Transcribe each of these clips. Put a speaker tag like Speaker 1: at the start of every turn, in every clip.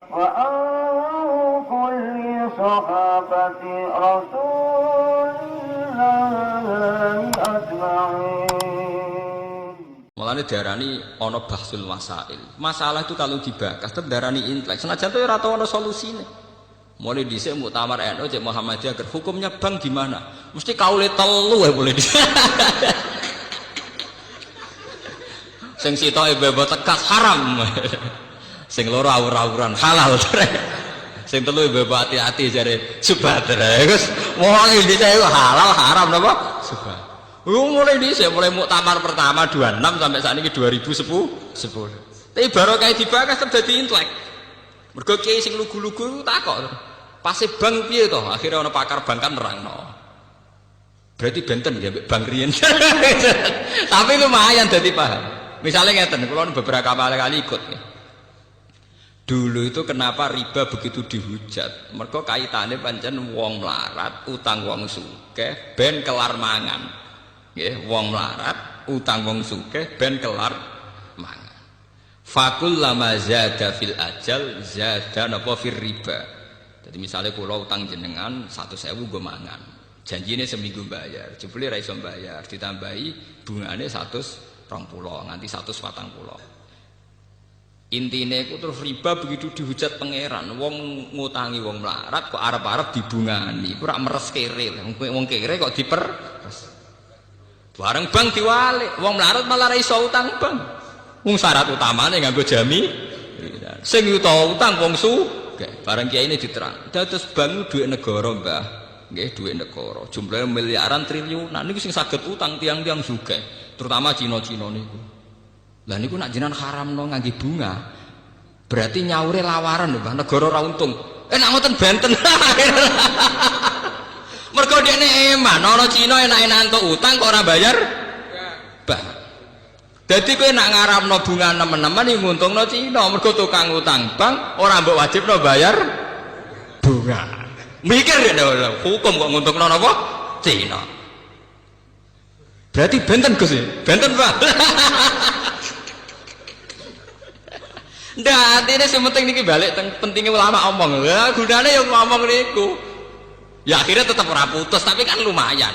Speaker 1: وأوفوا لصحابة رسول الله أجمعين.
Speaker 2: Mulane diarani ana bahsul masail. Masalah itu kalau dibahas tetep diarani intelek. Senajan itu ora tau ana solusine. Mulai dhisik muktamar NU Cek Muhammadiyah agar hukumnya bank gimana? Mesti kaule telu ya boleh dhisik. Sing sitoke bebo tekas haram. Sing loro awur-awuran halal. Sing telu bebo hati-hati jare subhat. Wis wong iki dhisik halal haram napa? Subhat. Mulai dhisik mulai muktamar pertama 26 sampai saat ini 2010. Tapi baru kayak dibahas tetep dadi intelek. Mergo kiai sing lugu-lugu takok. Pase bank piye to? Akhirnya ana pakar bank kan nerangno. Berarti benten ya bank riyen. Tapi lumayan dadi paham. Misalnya ngeten, kula beberapa kali ikut. Dulu itu kenapa riba begitu dihujat? Mergo kaitane pancen wong melarat, utang wong sugih ben kelar mangan. Nggih, wong melarat, utang wong sugih ben kelar mangan. Fakul lama zada fil ajal zada napa fir riba. Jadi misalnya kula utang jenengan 100.000 nggo mangan. Janjine seminggu bayar, jebule ra iso bayar, ditambahi bungane 120 nganti 140. Intine iku terus riba begitu dihujat pangeran. Wong ngutangi wong melarat kok arep-arep dibungani. Iku ora meres kere. Wong kere kok diperes. Bareng bank diwalik, wong melarat malah ra iso utang bank. Wong syarat utamane nganggo jami. Sing utang wong sugih, barang kiai ini diterang. Dados bank duit negara, Mbah. Nggih, duit negara. Jumlahnya miliaran triliunan niku sing saged utang tiang-tiang sugih, terutama Cina-Cina niku. Lah niku nak jenengan haramno ngangge bunga. Berarti nyaure lawaran lho, Mbah. Negara ora untung. Nak ngoten benten. Mergo dekne eman, ana Cina enak-enak entuk utang kok ora bayar. Bah. Dadi kowe nak ngarapno bunga nemen-nemen iki nguntungno Cina, mergo tukang utang bank ora mbok wajibno bayar bunga. Mikir ya hukum kok nguntungno napa? Cina. Berarti benten Gus ya? Benten, Pak. Ndak, ini sing penting niki balik pentingnya ulama omong. Lah gunane yo ngomong niku. Ya akhirnya tetap ora putus, tapi kan lumayan.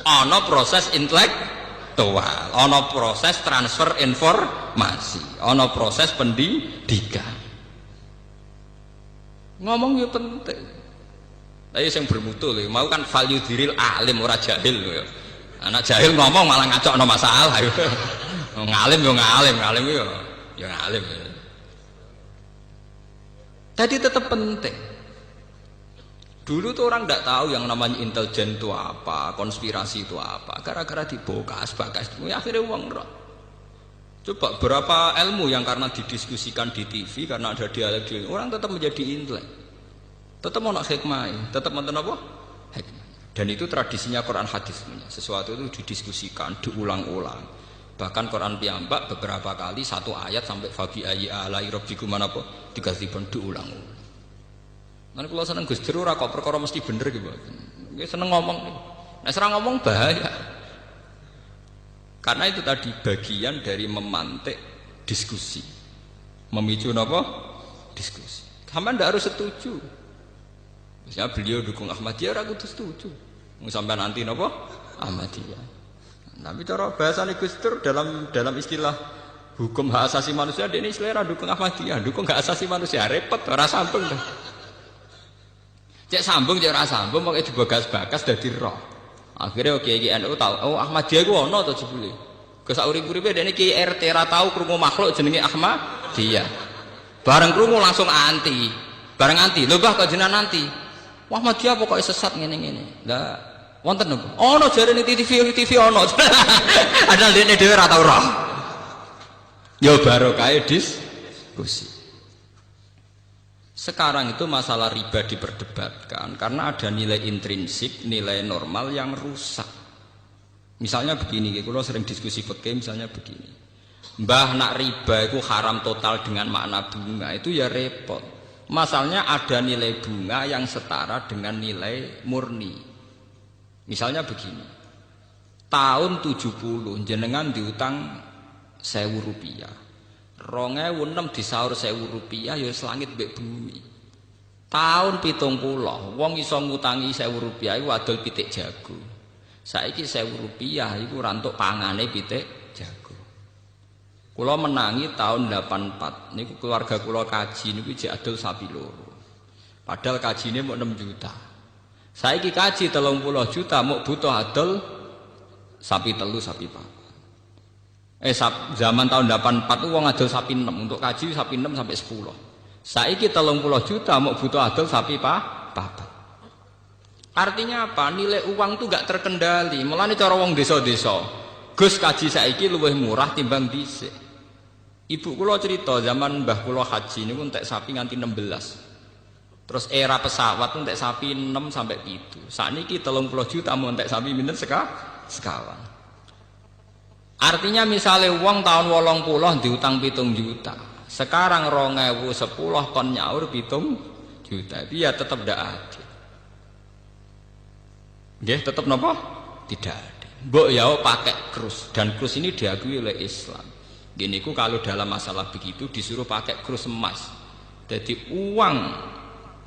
Speaker 2: Ana proses intelektual, ana proses transfer informasi, ana proses pendidikan. Ngomong yo penting. Tapi yang bermutu lho, mau kan value diril alim ora jahil lho. Anak jahil ngomong malah ngacokno masalah. Ngalim yo ngalim, ngalim yo ngalim. Tadi tetap penting. Dulu tuh orang tidak tahu yang namanya intelijen itu apa, konspirasi itu apa. Gara-gara dibokas, ya akhirnya uang roh. Coba berapa ilmu yang karena didiskusikan di TV, karena ada dialog, orang tetap menjadi intelek. Tetap mau nak hikmah, tetap mau apa? Hikmah. Dan itu tradisinya Quran hadis. Sesuatu itu didiskusikan, diulang-ulang. Bahkan Quran piyambak beberapa kali satu ayat sampai fabi ayyi alai rabbikum apa? Dikasihkan diulang-ulang. Nanti kalau seneng Gus Dur ora kok perkara mesti bener gitu. Nggih seneng ngomong. Nek serang ngomong bahaya. Karena itu tadi bagian dari memantik diskusi. Memicu napa? Diskusi. Sampeyan ndak harus setuju. Misalnya beliau dukung Ahmadiyah ora kudu setuju. Sampeyan anti napa? Ahmadiyah. Tapi cara bahasane Gus Dur dalam istilah hukum hak asasi manusia ini selera dukung Ahmadiyah, dukung hak asasi manusia repot ora sambung dah. Cek sambung cek ora sambung pokoke dibagas-bagas dadi roh. Akhire kiai NU tau, oh Ahmadiyah ku ana to jebule. Ke sak urip-uripe dekne kiai RT ra tau krungu makhluk jenenge Ahmadiyah. Bareng krungu langsung anti. Bareng anti, lho Mbah kok jenengan anti. Wah Ahmadiyah pokoke sesat ngene-ngene. Lah wonten napa? Ana jarene TV ana. Padahal dekne dhewe ra tau roh. Ya barokah diskusi. Sekarang itu masalah riba diperdebatkan karena ada nilai intrinsik, nilai normal yang rusak. Misalnya begini, kalau sering diskusi fikih misalnya begini. Mbah nak riba itu haram total dengan makna bunga itu ya repot. Masalahnya ada nilai bunga yang setara dengan nilai murni. Misalnya begini. Tahun 70 jenengan diutang 1.000 rupiah. 2006 disaur 1.000 rupiah ya selangit mbek bumi. Tahun 70 wong iso ngutangi 1.000 rupiah iku adol pitik jago. Saiki 1.000 rupiah iku ora entuk pangane pitik jago. Kula menangi tahun 84 niku keluarga kula kaji niku jek adol sapi loro. Padahal kajine mau 6 juta. Saiki kaji 30 juta mau butuh adol sapi telu sapi papat. Zaman tahun 84 itu wong adol sapi 6 untuk kaji sapi 6 sampai 10. Saiki 30 juta mau butuh adol sapi papat. Artinya apa? Nilai uang itu gak terkendali. Mulane cara wong desa-desa, Gus kaji saiki luwih murah timbang dhisik. Ibu kula cerita zaman mbah kula haji niku entek sapi nganti 16. Terus era pesawat entek sapi 6 sampai 7. Sakniki 30 juta mau entek sapi pinten sekawan. Artinya misalnya uang tahun 80 diutang 7 juta. Sekarang 2010 kon nyaur 7 juta. Itu ya tetap tidak adil. Nggih, tetap napa? Tidak ada. Mbok ya pakai krus dan krus ini diakui oleh Islam. Gini ku kalau dalam masalah begitu disuruh pakai krus emas. Jadi uang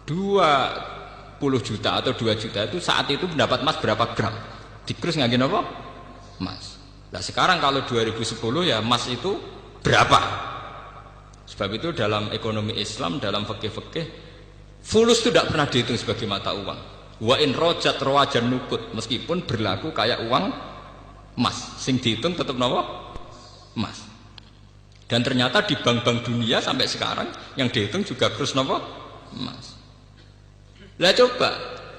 Speaker 2: 20 juta atau 2 juta itu saat itu mendapat emas berapa gram? Di krus nggak gini apa? Emas. Nah sekarang kalau 2010 ya emas itu berapa? Sebab itu dalam ekonomi Islam, dalam fikih-fikih, fulus itu tidak pernah dihitung sebagai mata uang. Wa in rojat rawajan nukut, meskipun berlaku kayak uang emas, sing dihitung tetap napa? Emas. Dan ternyata di bank-bank dunia sampai sekarang yang dihitung juga krus napa? Emas. Lah coba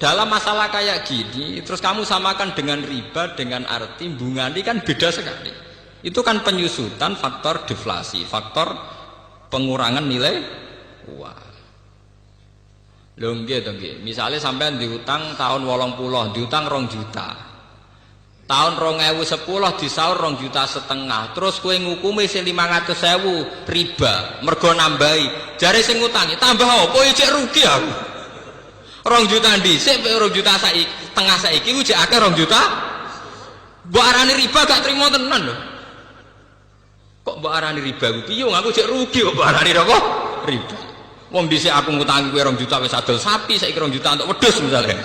Speaker 2: dalam masalah kayak gini, terus kamu samakan dengan riba, dengan arti bunga ini kan beda sekali. Itu kan penyusutan faktor deflasi, faktor pengurangan nilai uang. Lho nggih to nggih. Misale sampean diutang tahun 80, diutang 2 juta. Tahun 2010 disaur 2,5 juta. Terus kowe ngukumi sing 500.000 riba, mergo nambahi. Jare sing ngutangi tambah apa cek rugi aku. 2 juta dhisik 2 juta setengah saiki ku jek akeh 2 juta. Mbok arani riba gak trimo tenan lho. Kok mbok arani riba ku piye aku jek rugi kok mbok arani apa? Riba. Wong dhisik aku ngutangi kowe 2 juta wis adol sapi, saiki 2 juta untuk wedhus misalnya.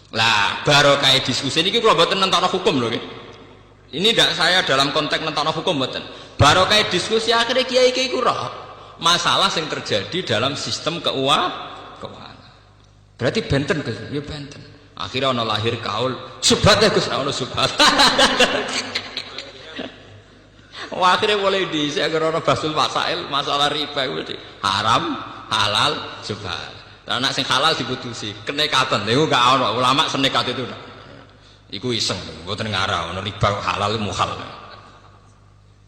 Speaker 2: Lah, barokah diskusi niki kula mboten nentokno hukum lho nggih. Ini tidak saya dalam konteks nentokno hukum mboten. Barokah diskusi akhirnya kiai-kiai ku roh masalah yang terjadi dalam sistem keuangan. Berarti benten Gus, ya benten. Akhirnya ono lahir kaul, subhat ya Gus, ono subhat. Wah, akhirnya boleh diisi agar ono basul masail, masalah riba itu haram, halal, subhat. Nah, anak sing halal diputusi, kenekatan. Itu gak ono ulama senekat itu. Iku iseng, mboten ngarah ono riba halal muhal.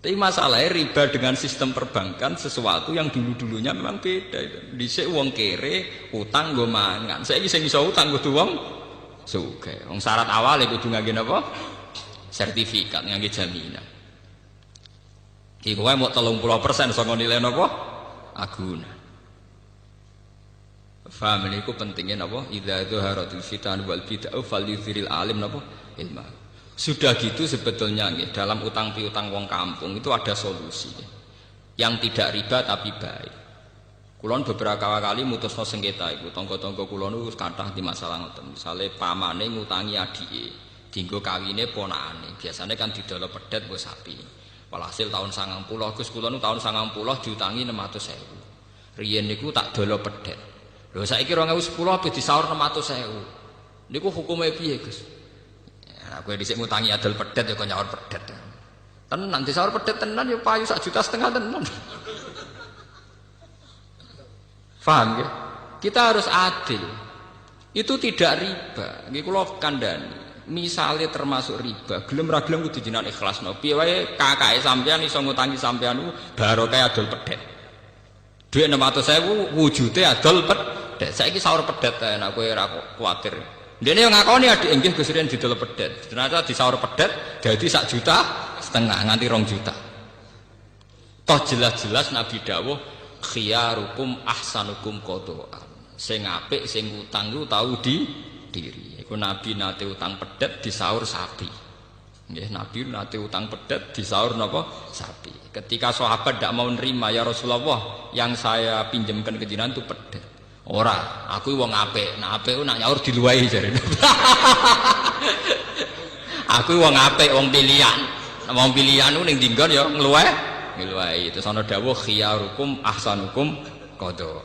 Speaker 2: Tapi masalahnya riba dengan sistem perbankan sesuatu yang dulu-dulunya memang beda. Dhisik wong kere utang nggo mangan. Saiki sing iso utang kudu wong sugih. Wong syarat awal kudu ngangge napa? Sertifikat ngangge jaminan. Iki kowe mok 30% saka nilai napa? Agunan. Faham niku pentingnya napa? Idza dzaharatul fitan wal bid'ah falyuziril alim napa? Ilmu. Sudah gitu sebetulnya nih, dalam utang piutang wong kampung itu ada solusi yang tidak riba tapi baik. Kulon beberapa kali mutusno sengketa itu, tonggo-tonggo kulon itu kathah di masalah ngoten. Misale pamane ngutangi adike, dinggo kawine ponakane. Biasanya kan didolo pedet nggo sapi. Walhasil tahun 90 Gus kulon tahun 90 diutangi 600.000. Riyen niku tak dolo pedet. Lho saiki 2010 ape disaur 600.000. Niku hukume piye Gus? Aku dhisik ngutangi adol pedet ya kok nyaur pedet. Tenan disaur pedet tenan ya payu 1,5 juta tenan. Paham ya? Kita harus adil. Itu tidak riba. Nggih kula kandhani. Misale termasuk riba, gelem ra gelem kudu jenengan ikhlasno. Piye wae kakake sampean iso ngutangi sampean barokah adol pedet. Dhuwit 600.000 wujude adol pedet. Saiki saur pedet nek kowe ora kuwatir. Dene yang ngakoni adik nggih Gus Riyen didol pedet. Ternyata disaur pedet dadi 1,5 juta nganti 2 juta. Toh jelas-jelas Nabi dawuh khiyarukum ahsanukum qada'an. Sing apik sing utang ku tau di diri. Iku Nabi nate utang pedet disaur sapi. Nggih, Nabi nate utang pedet disaur napa sapi. Ketika sahabat tidak mau nerima, ya Rasulullah, yang saya pinjamkan ke jenengan itu pedet. Ora, aku wong apik. Nah apik nak nyaur diluwahi jare. Aku wong apik, wong pilihan. Wong pilihan ku ning dinggon ya ngluwahi. Terus ana dawuh khiyarukum ahsanukum qadha.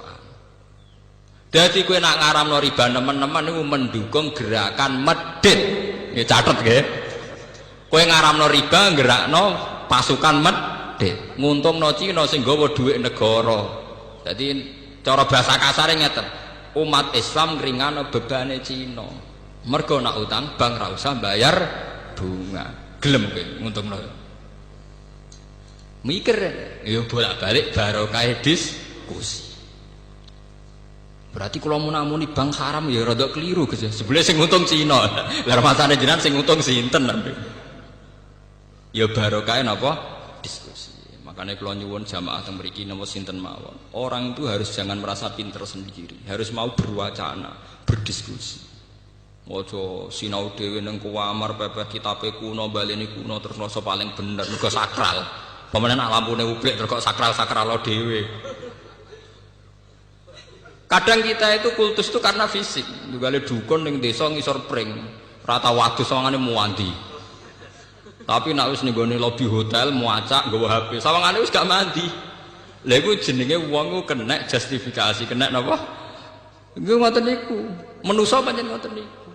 Speaker 2: Dadi kowe nak ngaramno riba nemen-nemen niku mendukung gerakan medhit. Nggih catet nggih. Kowe ngaramno riba gerakno pasukan medhit, nguntungno Cina sing nggawa dhuwit negara. Dadi cara bahasa kasare ngeten, umat Islam ngringano bebane Cina. Mergo nak utang bank ra usah bayar bunga. Gelem kowe nguntungno. Mikir ya bolak-balik barokah diskusi. Berarti kalau munamuni bank haram ya rada keliru Gus. Sebelum sing untung Cina. Lah masane jenengan sing untung sinten nanti. Ya barokah napa diskusi. Makanya kalau nyuwun jamaah teng mriki napa sinten mawon. Orang itu harus jangan merasa pinter sendiri, harus mau berwacana, berdiskusi. Ojo sinau dhewe ning kuwamar pepeh kitabe kuno baleni kuno terus rasa paling bener mergo sakral. Pemenen lampune ublik terus kok sakral-sakral dhewe. Kadang kita itu kultus itu karena fisik. Juga le dukun ning desa ngisor pring, rata wadus sawangane muandi. Tapi nek wis ning gone lobi hotel muacak nggawa HP, sawangane wis gak mandi. Lha iku jenenge wong ku kena justifikasi, kena napa? Nggih ngoten niku. Menusa pancen ngoten niku.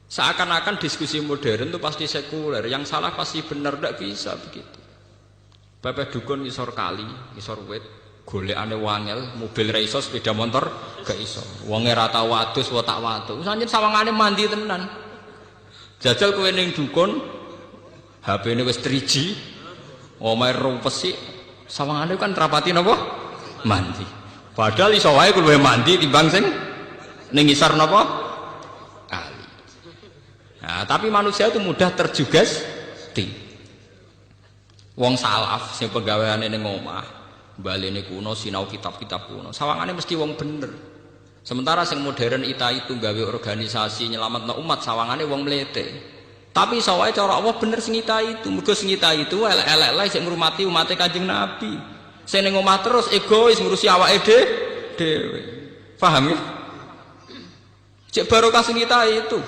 Speaker 2: Seakan-akan diskusi modern itu pasti sekuler, yang salah pasti benar, tidak bisa begitu. Bapak dukun ngisor kali, ngisor wit. Golekane wangel, mobil ra iso, sepeda motor gak iso. Wonge ra tau wadus, wa tak watu. Sanjen sawangane mandi tenan. Jajal kowe ning dukun, HP-ne wis 3G, omahe rumpesi, sawangane kan rapati napa? Mandi. Padahal iso wae kowe mandi timbang sing ning ngisor napa? Kali. Nah, tapi manusia itu mudah terjugas. Wong salaf sing pegawaiane ning omah balene kuno sinau kitab-kitab kuno sawangane mesti wong bener. Sementara sing modern itu gawe organisasi nyelametno umat sawangane wong mlete. Tapi sawae cara Allah bener sing itu. Mergo sing itu elek-elek sing ngurmati umate Kanjeng Nabi. Sing ning omah terus egois ngurusi awake dhewe. Paham ya? Cek barokah sing itu.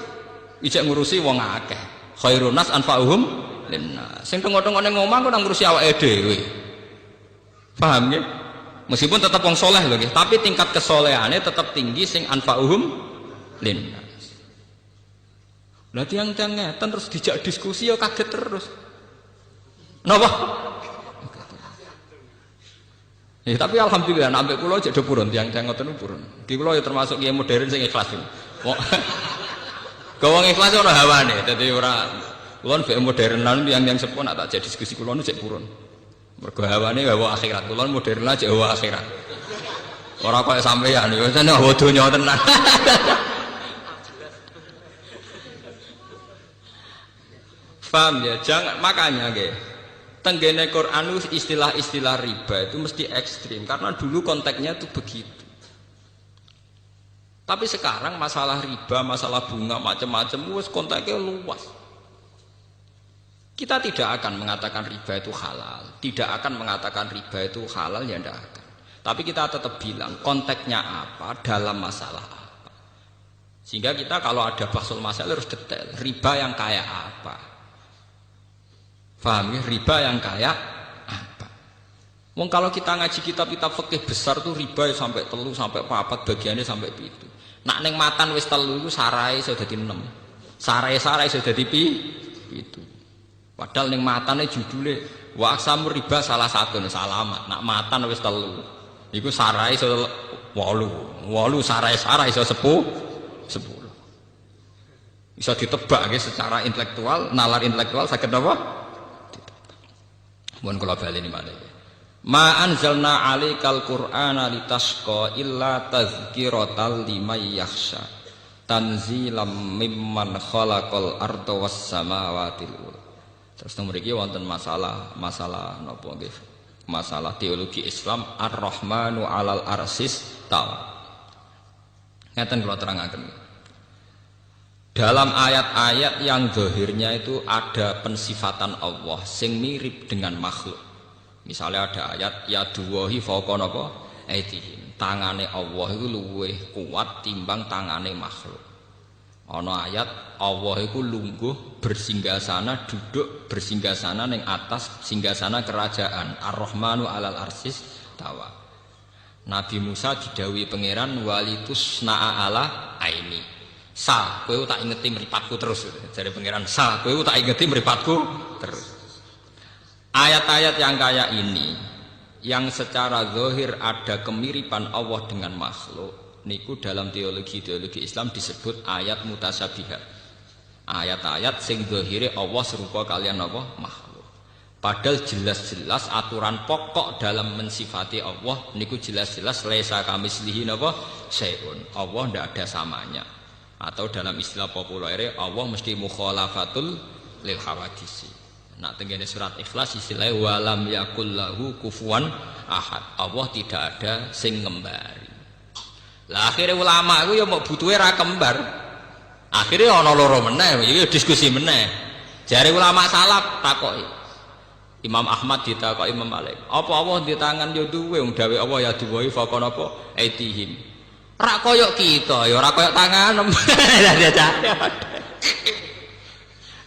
Speaker 2: Ijek ngurusi wong akeh. Khairun nas anfa'uhum linnas. Sing tengok-tengok ning omah kok nang ngurusi awake dhewe. Paham ya? Meskipun tetap wong soleh loh, tapi tingkat kesolehannya tetap tinggi sing anfa'uhum linnas. Lah tiang-tiang ngeten terus dijak diskusi ya kaget terus. Napa? Tapi alhamdulillah sampai kula jek do purun tiang-tiang ngoten purun. Iki kula ya termasuk kiai modern sing ikhlas. Gawang ikhlas ora hawane, dadi ora kula nek modernan tiang-tiang sepuh nak tak jek diskusi kula nu jek purun. Mergo hawane hawa akhirat, kula modern aja hawa akhirat. Ora kaya sampeyan ya jane hawa donya tenan. Paham ya? Jangan makanya nggih. Tenggene Quran istilah-istilah riba itu mesti ekstrim karena dulu konteksnya itu begitu. Tapi sekarang masalah riba, masalah bunga macam-macam wis konteksnya luas. Kita tidak akan mengatakan riba itu halal, tidak akan mengatakan riba itu halal ya tidak akan. Tapi kita tetap bilang konteksnya apa, dalam masalah apa. Sehingga kita kalau ada bahsul masalah harus detail. Riba yang kayak apa? Paham ya? Riba yang kayak apa? Wong kalau kita ngaji kitab-kitab fikih besar tuh riba ya sampai 3 sampai 4 bagiannya sampai 7. Nak ning matan wis 3 iku sarai iso dadi 6. Sarai-sarai iso dadi 7. Padahal ning matane judule wa aqsamur riba salah satu salamat. Nak matan wis 3. Iku sarai iso 8. 8 sarai-sarai iso 10. Bisa ditebak nggih secara intelektual, nalar intelektual saged napa? Ditebak. Mun kula baleni malih. Ma anzalna 'alaikal qur'ana litasqa illa tazkiratal liman yakhsha. Tanzilam mimman khalaqal arda was samawati wal. Terus mriki wonten masalah napa nggih? Masalah teologi Islam Ar-Rahmanu 'alal arsis tawa. Ngeten kula terangaken. Dalam ayat-ayat yang zahirnya itu ada pensifatan Allah sing mirip dengan makhluk. Misalnya ada ayat yaduwahi fawqa napa aydihim. Tangane Allah itu luwih kuat timbang tangane makhluk. Ana ayat Allah itu lungguh bersinggasana duduk bersinggasana ning atas singgasana kerajaan Ar-Rahmanu 'alal arsis tawa. Nabi Musa didhawuhi pangeran walitus na'a ala aini. Sa kowe tak ingeti mripatku terus jare pangeran sa kowe tak ingeti mripatku terus. Ayat-ayat yang kayak ini yang secara zahir ada kemiripan Allah dengan makhluk niku dalam teologi Islam disebut ayat mutasyabihat. Ayat-ayat sing zahire Allah serupa kalian apa makhluk. Padahal jelas-jelas aturan pokok dalam mensifati Allah niku jelas-jelas laisa kamislihi napa syai'un. Allah ndak ada samanya. Atau dalam istilah populer Allah mesti mukhalafatul lil hawadisi. Nah tengene surat Ikhlas istilahnya walam yakul lahu kufuwan ahad. Allah tidak ada sing ngembari. Lah akhirnya ulama itu ya mau butuhe ra kembar. Akhirnya ana loro meneh, iki diskusi meneh. Jare ulama salaf takoki. Imam Ahmad ditakoki Imam Malik. Apa Allah di tangan yo duwe wong dawe Allah ya duwe faqon apa aitihim. Ra koyok kita ya ora koyok tangan.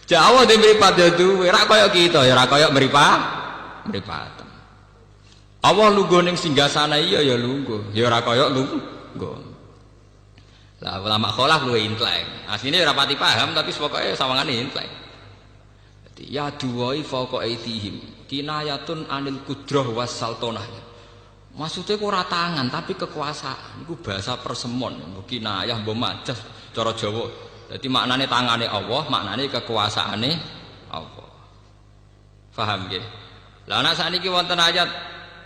Speaker 2: Jawa di mripat yo duwe ra koyok kita ya ora koyok mripaten. Allah lungguh ning singgasana iya ya lungguh, ya ora koyok lungguh. Lah ulama kholaf luwe intelek. Asline ora pati paham tapi pokoke sawangane intelek. Dadi ya duwai fauqa aitihim kinayatun anil qudrah was sultanah. Maksudnya kok ora tangan tapi kekuasaan. Iku bahasa persemon, mbok kinayah mbok majas cara Jawa. Dadi maknane tangane Allah, maknane kekuasaane Allah. Paham nggih? Lah ana sakniki wonten ayat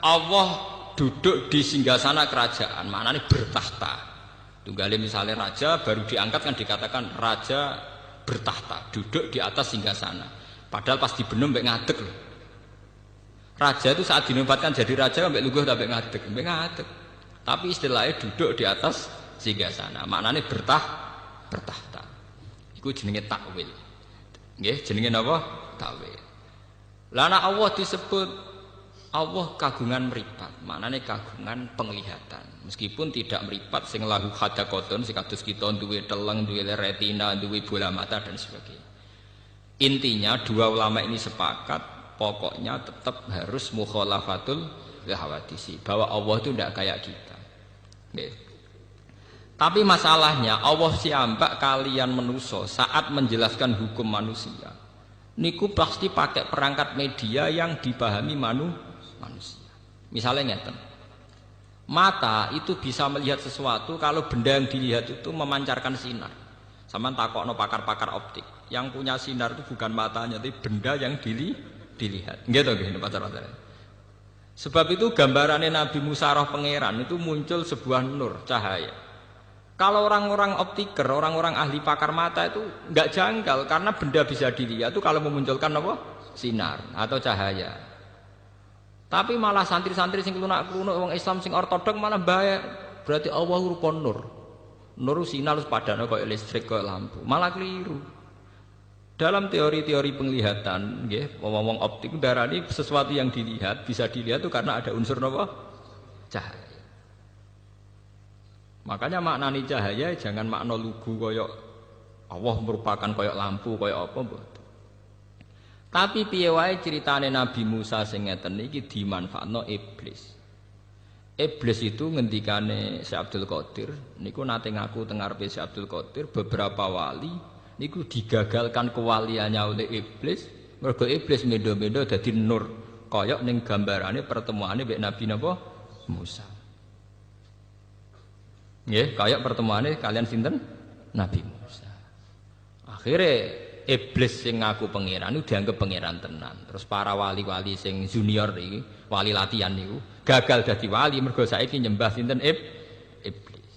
Speaker 2: Allah duduk di singgasana kerajaan, maknanya bertahta. Tunggale misalnya raja baru diangkat kan dikatakan raja bertahta, duduk di atas singgasana. Padahal pas dibenem mbek ngadeg loh. Raja itu saat dinobatkan jadi raja mbek lungguh ta mbek ngadeg. Tapi istilahnya duduk di atas singgasana, maknanya bertahta. Iku jenenge takwil. Nggih, jenenge napa? Takwil. Lah nek Allah disebut Allah kagungan meripat, maknanya kagungan penglihatan. Meskipun tidak meripat sing lahu hadaqatun sing kados kita duwe teleng, duwe retina, duwe bola mata dan sebagainya. Intinya dua ulama ini sepakat pokoknya tetap harus mukhalafatul hawadisi, bahwa Allah itu tidak kayak kita. Nggih. Tapi masalahnya Allah siambak kalian manusia saat menjelaskan hukum manusia. Niku pasti pakai perangkat media yang dipahami manusia. Misalnya ngeten. Mata itu bisa melihat sesuatu kalau benda yang dilihat itu memancarkan sinar. Sama takokno pakar-pakar optik. Yang punya sinar itu bukan matanya, tapi benda yang dilihat. Gitu nggih pacar-pacar. Sebab itu gambarannya Nabi Musa roh pangeran itu muncul sebuah nur, cahaya. Kalau orang-orang optiker, orang-orang ahli pakar mata itu nggak janggal karena benda bisa dilihat itu kalau memunculkan apa? Sinar atau cahaya. Tapi malah santri-santri sing klunak-klunuk wong Islam sing ortodok malah bahaya. Berarti Allah rupa nur. Nur sinar padane kaya listrik kaya lampu. Malah keliru. Dalam teori-teori penglihatan nggih, wong-wong optik darani sesuatu yang dilihat bisa dilihat itu karena ada unsur apa? Cahaya. Makanya maknani cahaya jangan makna lugu kaya Allah merupakan kaya lampu kaya apa mboten. Tapi piye wae ceritane Nabi Musa sing ngeten iki dimanfaatno iblis. Iblis itu ngendikane Syekh Abdul Qadir niku nate ngaku teng ngarepe Syekh Abdul Qadir beberapa wali niku digagalkan kewaliannya oleh iblis mergo iblis mendo-mendo dadi nur kaya ning gambarane pertemuane mbek Nabi napa Musa. Nggih, kaya pertemuane kalian sinten? Nabi Musa. Akhire iblis sing ngaku pangeran itu dianggap pangeran tenan. Terus para wali-wali sing junior iki, wali latihan niku gagal dadi wali mergo saiki nyembah sinten iblis.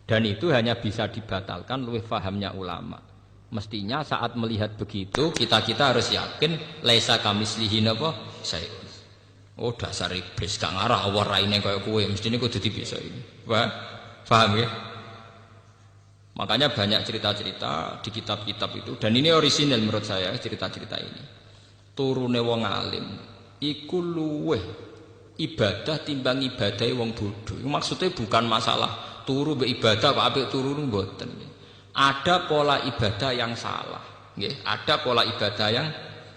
Speaker 2: Dan itu hanya bisa dibatalkan luwih fahamnya ulama. Mestinya saat melihat begitu kita harus yakin laisa kamislihi napa syai'un. Oh dasar iblis gak ngarah Allah raine kaya kowe, mestine kudu dibisoi. Wah, paham ya? Makanya banyak cerita-cerita di kitab-kitab itu, dan ini orisinal menurut saya cerita-cerita ini. Turune wong alim iku luweh ibadah timbang ibadah wong bodoh. Maksudnya bukan masalah turu be ibadah kok apik turu mboten. Ada pola ibadah yang salah, nggih. Ada pola ibadah yang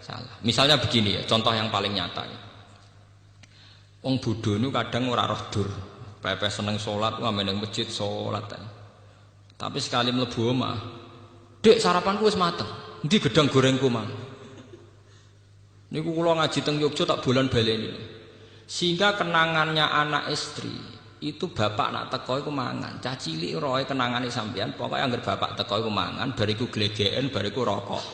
Speaker 2: salah. Misalnya begini ya, contoh yang paling nyata. Wong bodoh itu kadang ora roh dur, pepe seneng sholat, ngamen ning masjid sholat. Tapi sekali mlebu omah, "Dek, sarapanku wis mateng. Endi gedang gorengku, Mang?" Niku kula ngaji teng Yogya tak bolan baleni. Sehingga kenangannya anak istri itu bapak nak teko iku mangan. Cah cilik roe kenangane sampean, pokoke anggere bapak teko iku mangan, bariku glegeken, bariku rokok.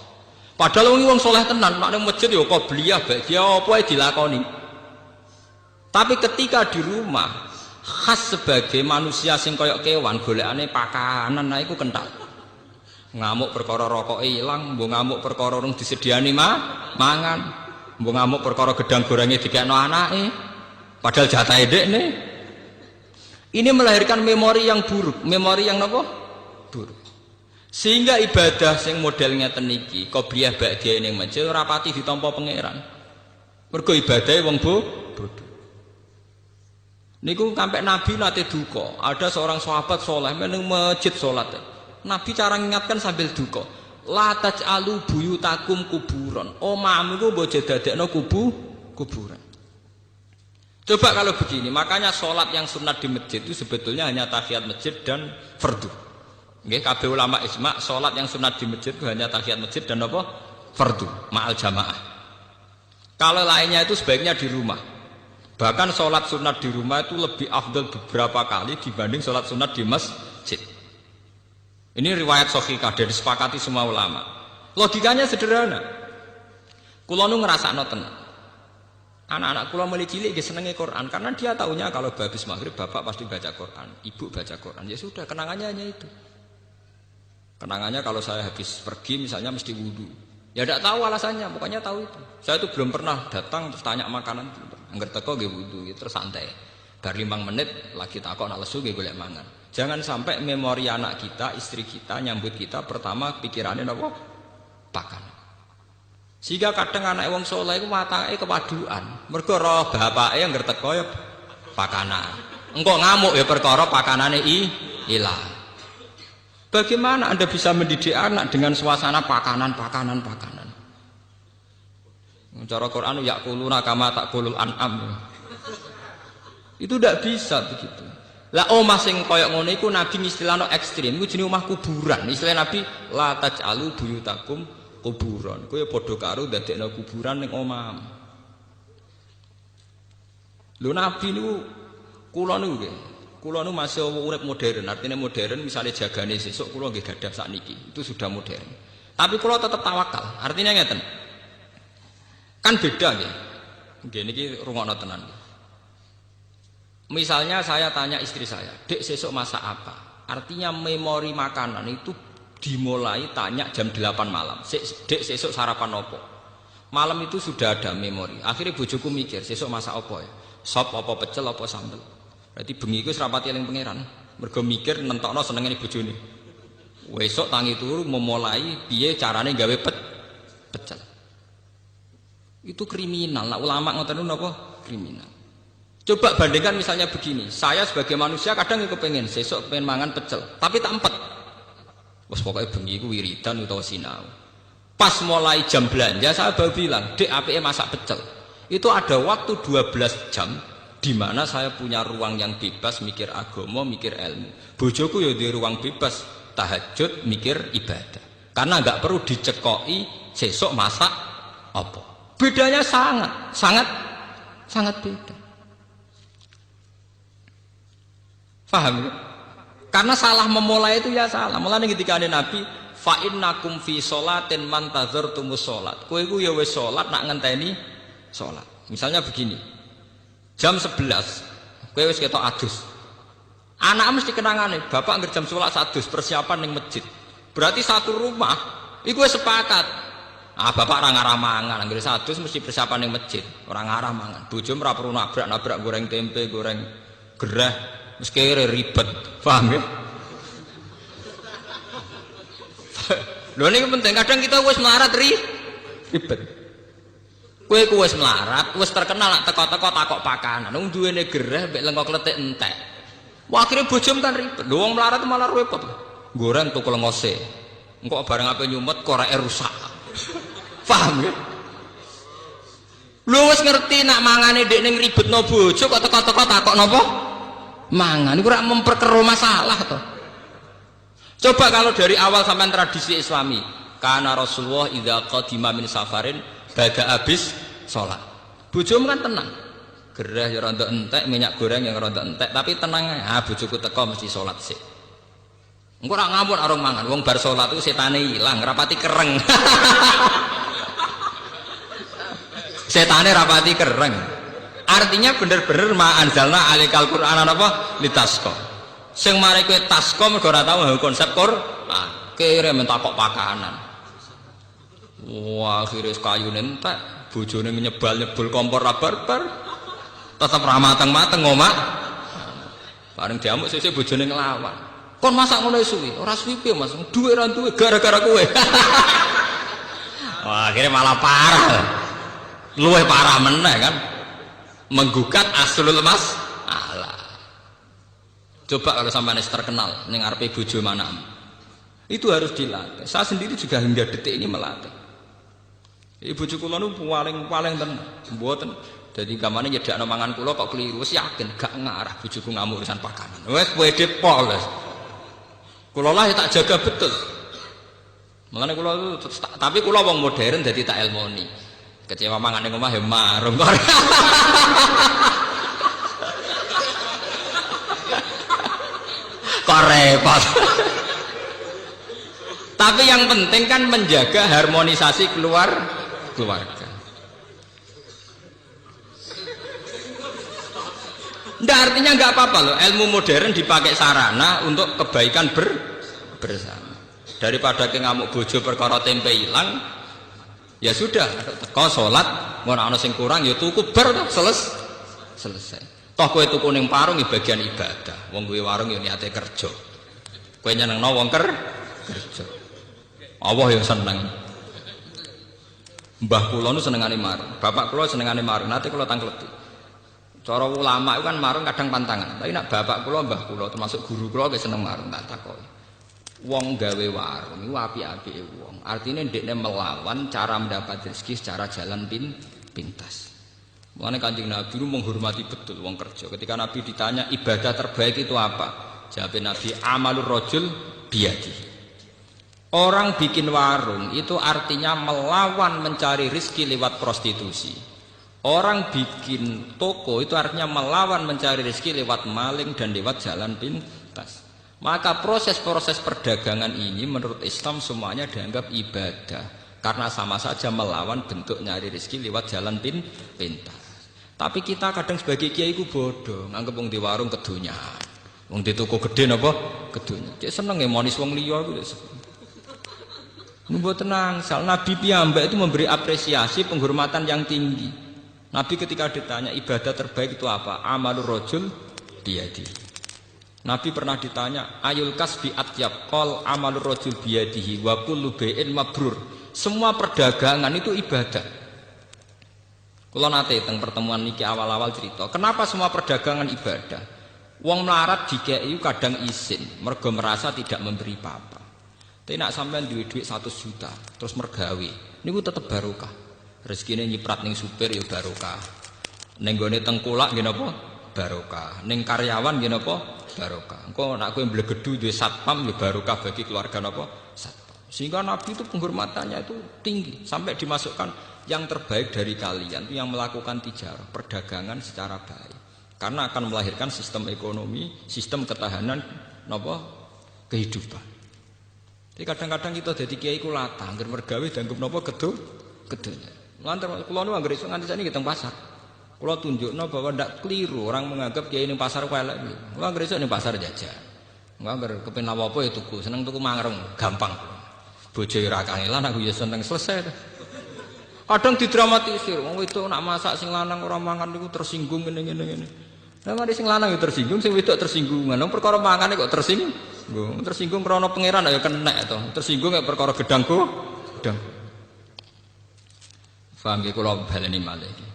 Speaker 2: Padahal wong soleh tenan, nek nang masjid ya qobliyah, ba'diyah apa ae dilakoni. Tapi ketika di rumah khas sebagai manusia sing koyok kewan golekane pakanan nah iku kental. Ngamuk perkara rokoke ilang, mbok ngamuk perkara rung disediani mangan, mbok ngamuk perkara gedang gorenge dikekno anake. Padahal jatahe dekne. Ini melahirkan memori yang buruk, memori yang napa? Buruk. Sehingga ibadah sing modelnya teniki, qobliyah ba'diyah ning masjid ora pati ditampa pangeran. Mergo ibadahe wong bodoh. Niku sampai Nabi nate duka. Ada seorang sahabat soleh meneng masjid sholat. Nabi cara mengingatkan sambil duka. La taj'alu buyutakum kuburan. Omahmu ku mbok dadekno kuburan. Coba kalau begini, makanya sholat yang sunat di masjid itu sebetulnya hanya tahiyat masjid dan fardu. Nggih, kabeh ulama ijma sholat yang sunat di masjid itu hanya tahiyat masjid dan apa? Fardu, ma'al jamaah. Kalau lainnya itu sebaiknya di rumah. Bahkan sholat sunat di rumah itu lebih afdal beberapa kali dibanding sholat sunat di masjid. Ini riwayat sahihah dan disepakati semua ulama. Logikanya sederhana. Kula nu ngrasakno tenan. Anak-anak kula mulai cilik nggih senenge Quran karena dia tahunya kalau habis maghrib bapak pasti baca Quran, ibu baca Quran. Ya sudah, kenangannya hanya itu. Kenangannya kalau saya habis pergi misalnya mesti wudu. Ya tidak tahu alasannya, pokoknya tahu itu. Saya itu belum pernah datang terus tanya makanan. Angger teko nggih wudu, terus santai. Bar 5 menit lagi takok nak lesu nggih golek mangan. Jangan sampai memori anak kita, istri kita nyambut kita pertama pikirannya napa? Pakan. Sehingga kadang anak wong saleh iku watake kepaduan. Mergo roh bapake angger teko ya pakanan. Engko ngamuk ya perkara pakanane ilang. Bagaimana Anda bisa mendidik anak dengan suasana pakanan? Cara Quran yakuluna kama takulul an'am. Itu tidak bisa begitu. Lah omah sing koyok ngono iku Nabi istilahno ekstrim, iku jenenge omah kuburan. Istilah Nabi la taj'alu buyutakum kuburan. Kowe padha karo dadekno kuburan ning omah. Lho Nabi niku kula niku nggih. Kula nu masih urip modern, artinya modern misalnya jagane sesuk kula nggih gadah sakniki, itu sudah modern. Tapi kula tetap tawakal, artinya ngeten. Kan beda nggih. Nggih niki rungokno tenan. Misalnya saya tanya istri saya, "Dek, sesuk masak apa?" Artinya memori makanan itu dimulai tanya jam 8 malam. "Dek, sesuk sarapan opo?" Malam itu sudah ada memori. Akhirnya bojoku mikir, "Sesuk masak opo ya? Sop apa pecel apa sambel?" Berarti bengi iku serapati eling pangeran. Mergo mikir nentokno senengane bojone. Wesuk tangi turu memulai piye carane gawe pecel. Itu kriminal. Nah, ulama ngoten niku napa? Kriminal. Coba bandingkan misalnya begini. Saya sebagai manusia kadang kepengin sesuk pengen mangan pecel, tapi tak empet. Wes pokoke bengi iku wiridan utawa sinau. Pas mulai jam belanja saya baru bilang, "Dek, apike masak pecel." Itu ada waktu 12 jam di mana saya punya ruang yang bebas mikir agama, mikir ilmu. Bojoku ya di ruang bebas tahajud, mikir ibadah. Karena nggak perlu dicekoki sesuk masak apa. Bedanya sangat beda. Paham ya? Karena salah memulai itu ya salah. Mulane ketika ada Nabi, fa innakum fi sholatin man tadzartumus sholat. Kowe iku ya wis salat nak ngenteni salat. Misalnya begini. Jam 11, kowe wis ketok adus. Anak mesti kenangane, bapak ngger jam 11 adus persiapan ning masjid. Berarti satu rumah iku wis sepakat. Ah bapak ora ngarah mangan, ngger adus mesti persiapan ning masjid, ora ngarah mangan. Bojo ora perlu nabrak goreng tempe, goreng gereh, wis kere ribet. Paham ya? Lho ini penting, kadang kita wis melarat ribet. Kowe wis melarat, wis terkenal nak teko-teko takok pakanan. Wong duwene gereh mbek lengkok kletik entek. Wah akhirnya bojom kan ribet. Lho wong melarat malah repot. Goreng tukul ngose. Engko bareng ape nyumet koreke rusak. Paham ya? Lho wis ngerti nak mangane ndek ning ribetno bojo kok teko-teko takok napa? Mangan iku ora memperkeruh masalah to. Coba kalau dari awal sampai tradisi Islami, karena Rasulullah idza qadima min safarin bada habis sholat. Bojomu kan tenang. Gerah ya rada entek, minyak goreng yang rada entek, tapi tenang ae. Bojoku teko mesti sholat sik. Engko ora ngamuk arung mangan, wong bar sholat itu setane ilang, rapati kereng. Setane rapati kereng. Artinya bener-bener ma anzalna alikal Qur'an apa litasqa. Sing mari kowe tasqa mergo ora tau konsep Qur'an. Kira men takok pakanan. Wah, akhire kayune entek, bojone nyebul kompor ra barbar. Tetep ra mateng-mateng omak. Bareng diamuk sesuk bojone nglawan. Kon masak ngono suwi, ora suwi piye Mas? Duwe ra duwe gara-gara kowe. Wah, akhirnya malah parah. Luwih parah meneh kan. Menggugat aslul mas Allah. Coba kalau sampai terkenal ning arepe bojo manamu. Itu harus dilatih. Saya sendiri juga hingga detik ini melatih. Bojo kula niku paling tenan, mboten. Jadi gamane nyedakno mangan kula kok keliru, wis yakin gak ngarah bojoku ngamuk urusan pakanan. Wis pede pol. Kula lah tak jaga betul. Mulane kula tapi kula wong modern dadi tak elmoni. Kecewa mangan ning omah ya marung. Kok repot. Tapi yang penting kan menjaga harmonisasi keluarga. Nggak, artinya nggak apa-apa loh. Ilmu modern dipakai sarana untuk kebaikan bersama. Daripada ke ngamuk bojo perkara tempe hilang, ya sudah. Kau sholat, mau ana sing kurang, ya tuku ber selesai. Toh kowe tuku ning warung iki bagian ibadah. Wong kuwi warung ya niate kerja. Kowe nyenengno wong kerja. Allah yang seneng. Mbah kula nu senengane marung, bapak kula senengane marung. Nate kula tangkleti. Cara ulama itu kan marung kadang pantangan. Tapi nak bapak kula, mbah kula termasuk guru kula ge seneng marung tak takoki. Wong gawe warung iku apik-apike wong. Artinya ndekne melawan cara mendapat rezeki secara jalan pintas. Mulane Kanjeng Nabi itu menghormati betul wong kerja. Ketika Nabi ditanya ibadah terbaik itu apa? Jawab Nabi amalur rajul biyadihi. Orang bikin warung itu artinya melawan mencari rezeki lewat prostitusi. Orang bikin toko itu artinya melawan mencari rezeki lewat maling dan lewat jalan pintas. Maka proses-proses perdagangan ini menurut Islam semuanya dianggap ibadah. Karena sama saja melawan bentuk nyari rezeki lewat jalan pintas. Tapi kita kadang sebagai kiai ku bodoh, nganggep wong di warung kedunya. Wong di toko gede napa? Kedunya. Cek seneng ya monis wong liya ku. Membuat tenang, soal Nabi piyambak itu memberi apresiasi penghormatan yang tinggi. Nabi ketika ditanya ibadah terbaik itu apa? Amalur rajul biyadihi. Nabi pernah ditanya ayul kasbi atyab qol amalur rajul biyadihi wa kullu bai'in mabrur. Semua perdagangan itu ibadah. Kula nate teng pertemuan niki awal-awal cerita, kenapa semua perdagangan ibadah? Wong melarat dikei kadang isin, mergo merasa tidak memberi apa-apa. Tapi nak sampean duit 100 juta terus mergawe niku tetep barokah. Rezekine nyiprat ning supir ya barokah. Ning gone tengkulak nggih napa? Barokah. Ning karyawan nggih napa? Barokah. Engko nak kowe mblegedu duwe satpam ya barokah bagi keluarga napa? Satpam. Sehingga Nabi itu penghormatannya itu tinggi sampai dimasukkan yang terbaik dari kalian itu yang melakukan tijarah, perdagangan secara baik. Karena akan melahirkan sistem ekonomi, sistem ketahanan napa? Kehidupan. Jadi kadang-kadang kita jadi kiai ku latah, angger mergawe dianggap napa gedunya. Lantar kula nu anggere iso nganti sakniki teng pasar. Kula tunjukno bahwa ndak keliru orang menganggap kiai ning pasar ku elek. Kula anggere iso ning pasar jajan. Angger kepen apa ya tuku, seneng tuku mangrung, gampang. Bojo ora kangelan aku ya seneng selesai. Kadang didramatisir, wong wedok nak masak sing lanang ora mangan niku tersinggung ngene. Lah mari sing lanang ya tersinggung, sing wedok tersinggungan. Wong perkara mangane kok tersinggung. tersinggung krana pangeran ya kena to. Tersinggung ya perkara gedangku, gedang. Paham ya kula baleni malih iki.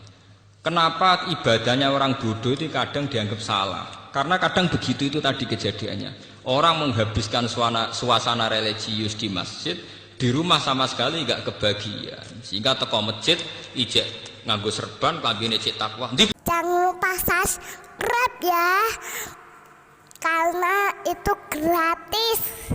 Speaker 2: Kenapa ibadahnya orang bodoh itu kadang dianggap salah? Karena kadang begitu itu tadi kejadiannya. Orang menghabiskan suasana religius di masjid, di rumah sama sekali nggak kebagian. Sehingga teko masjid ijek nganggo serban, klambine cek takwa.
Speaker 3: Jangan lupa subscribe ya, karena itu gratis.